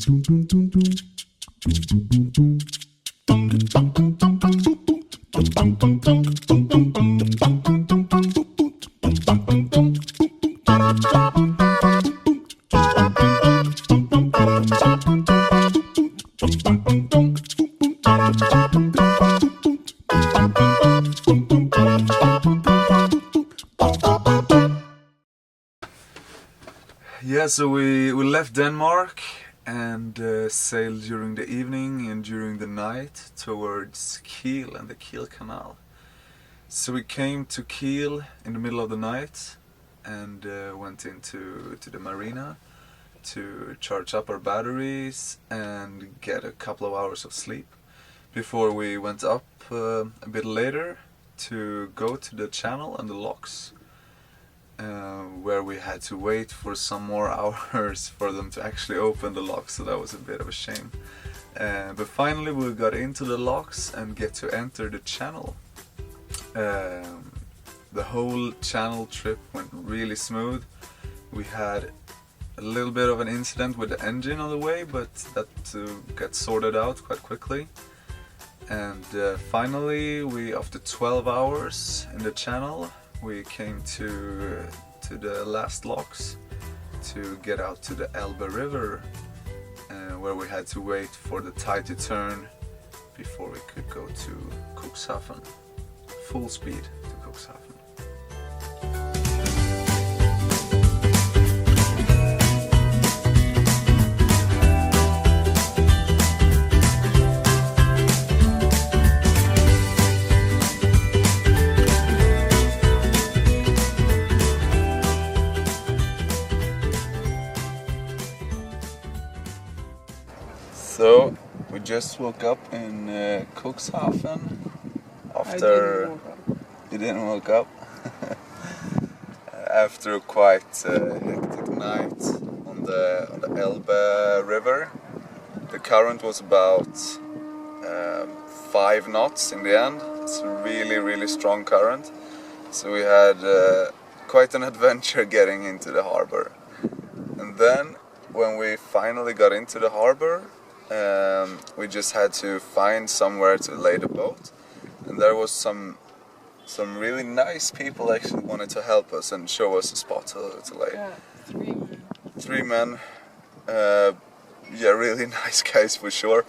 Yeah, so we left Denmark and sailed during the evening and during the night towards Kiel and the Kiel Canal. So we came to Kiel in the middle of the night and went into the marina to charge up our batteries and get a couple of hours of sleep before we went up a bit later to go to the channel and the locks. Where we had to wait for some more hours for them to actually open the locks, so that was a bit of a shame. But finally we got into the locks and get to enter the channel. The whole channel trip went really smooth. We had a little bit of an incident with the engine on the way, but that got sorted out quite quickly. And finally, after 12 hours in the channel, we came to the last locks to get out to the Elbe River, where we had to wait for the tide to turn before we could go to Cuxhaven, full speed to Cuxhaven. So we just woke up in Cuxhaven after. You didn't wake up. After a quite hectic night on the Elbe River. The current was about 5 knots in the end. It's a really strong current. So we had quite an adventure getting into the harbor. And then when we finally got into the harbor, we just had to find somewhere to lay the boat, and there was some really nice people actually wanted to help us and show us a spot to lay. Yeah, 3 men. 3 men, yeah, really nice guys for sure.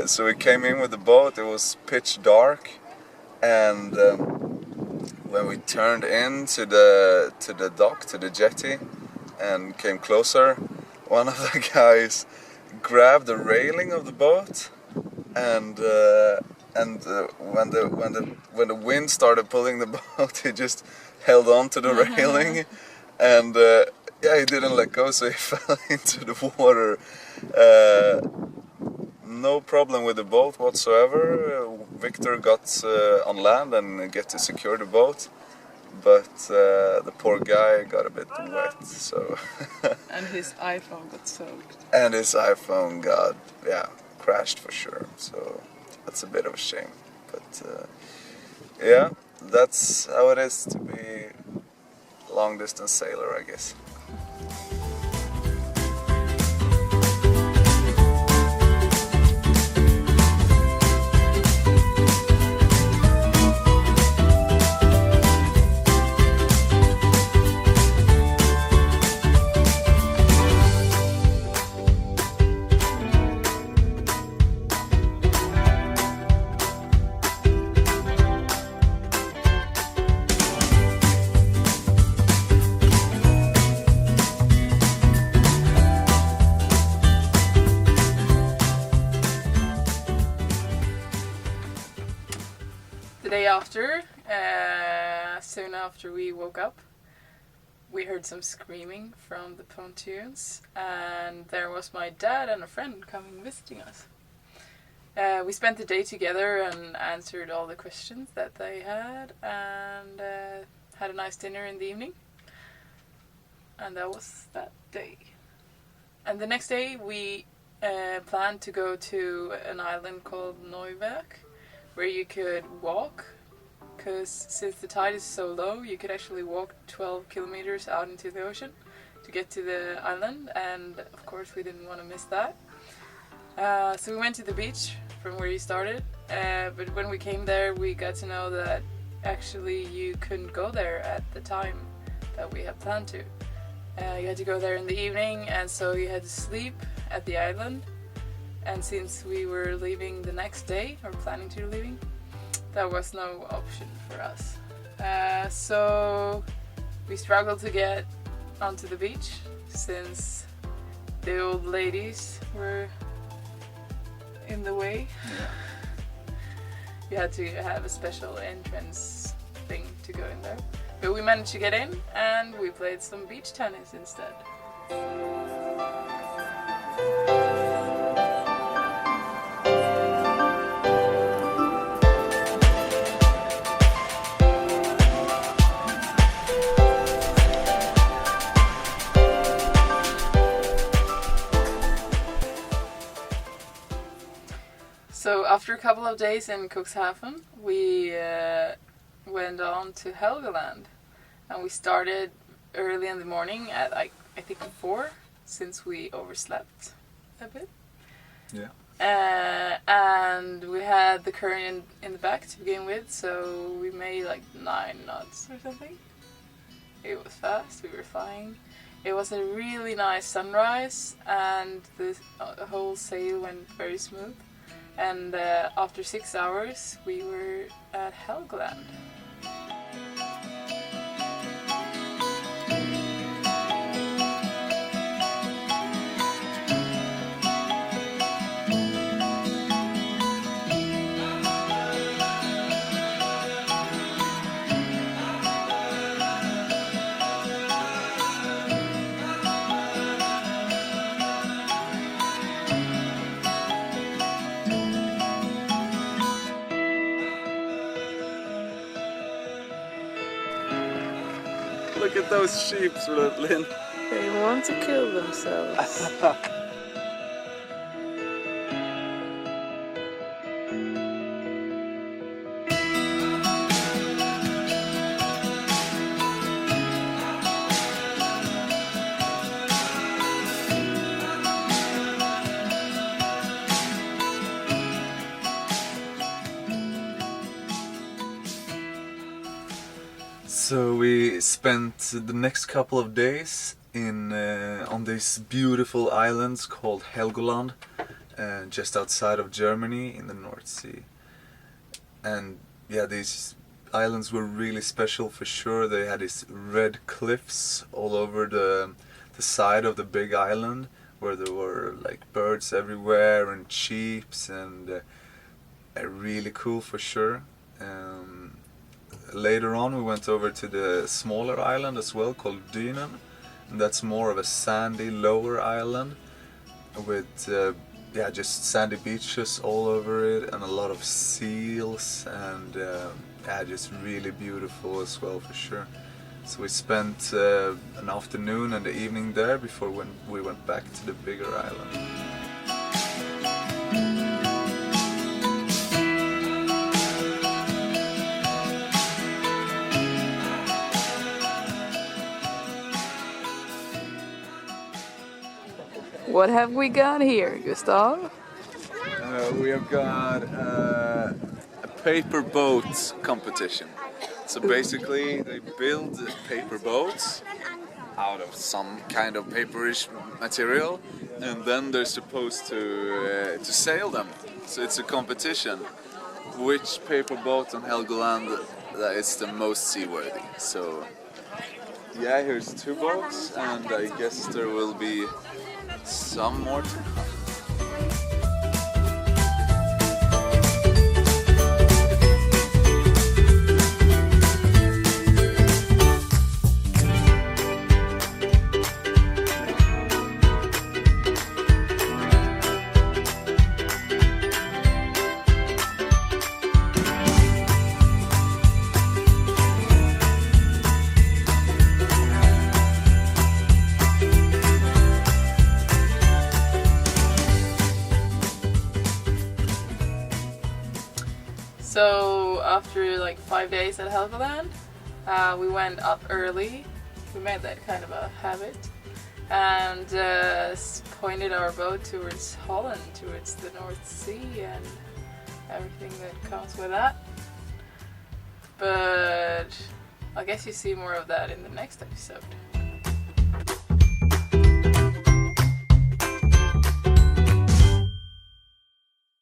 So we came in with the boat. It was pitch dark, and when we turned into the dock, to the jetty, and came closer, one of the guys grabbed the railing of the boat, and when the wind started pulling the boat, he just held on to the railing, and yeah, he didn't let go, so he fell into the water. No problem with the boat whatsoever. Victor got on land and get to secure the boat, but the poor guy got a bit wet, so. And his iPhone got soaked. And his iPhone got, crashed for sure. So that's a bit of a shame. But yeah, that's how it is to be a long distance sailor, I guess. The day after, soon after we woke up, we heard some screaming from the pontoons, and there was my dad and a friend coming visiting us. We spent the day together and answered all the questions that they had, and had a nice dinner in the evening. And that was that day. And the next day we planned to go to an island called Neuwerk, where you could walk, because since the tide is so low, you could actually walk 12 kilometers out into the ocean to get to the island, and of course we didn't want to miss that. So we went to the beach from where you started, but when we came there we got to know that actually you couldn't go there at the time that we had planned to. You had to go there in the evening, and so you had to sleep at the island. And since we were leaving the next day, or planning to leaving, that was no option for us. So we struggled to get onto the beach since the old ladies were in the way. Yeah. You had to have a special entrance thing to go in there. But we managed to get in, and we played some beach tennis instead. So after a couple of days in Cuxhaven, we went on to Helgoland, and we started early in the morning at I think 4, since we overslept a bit. Yeah. And we had the current in the back to begin with, so we made like 9 knots or something. It was fast, we were flying. It was a really nice sunrise, and the whole sail went very smooth. And after 6 hours we were at Helgoland. Look at those sheep, Linn. They want to kill themselves. So we spent the next couple of days in on these beautiful islands called Helgoland, just outside of Germany in the North Sea. And yeah, these islands were really special for sure. They had these red cliffs all over the side of the big island, where there were like birds everywhere and sheeps, and really cool for sure. Later on we went over to the smaller island as well, called Linn, and that's more of a sandy lower island with just sandy beaches all over it, and a lot of seals, and just really beautiful as well for sure. So we spent an afternoon and the evening there before when we went back to the bigger island. What have we got here, Gustav? We have got a paper boat competition. So basically they build paper boats out of some kind of paperish material, and then they're supposed to sail them. So it's a competition. Which paper boat on Helgoland that is the most seaworthy. So yeah, here's 2 boats, and I guess there will be some more to come. So after like 5 days at Helgoland, we went up early. We made that kind of a habit. and pointed our boat towards Holland, towards the North Sea and everything that comes with that. But I guess you see more of that in the next episode.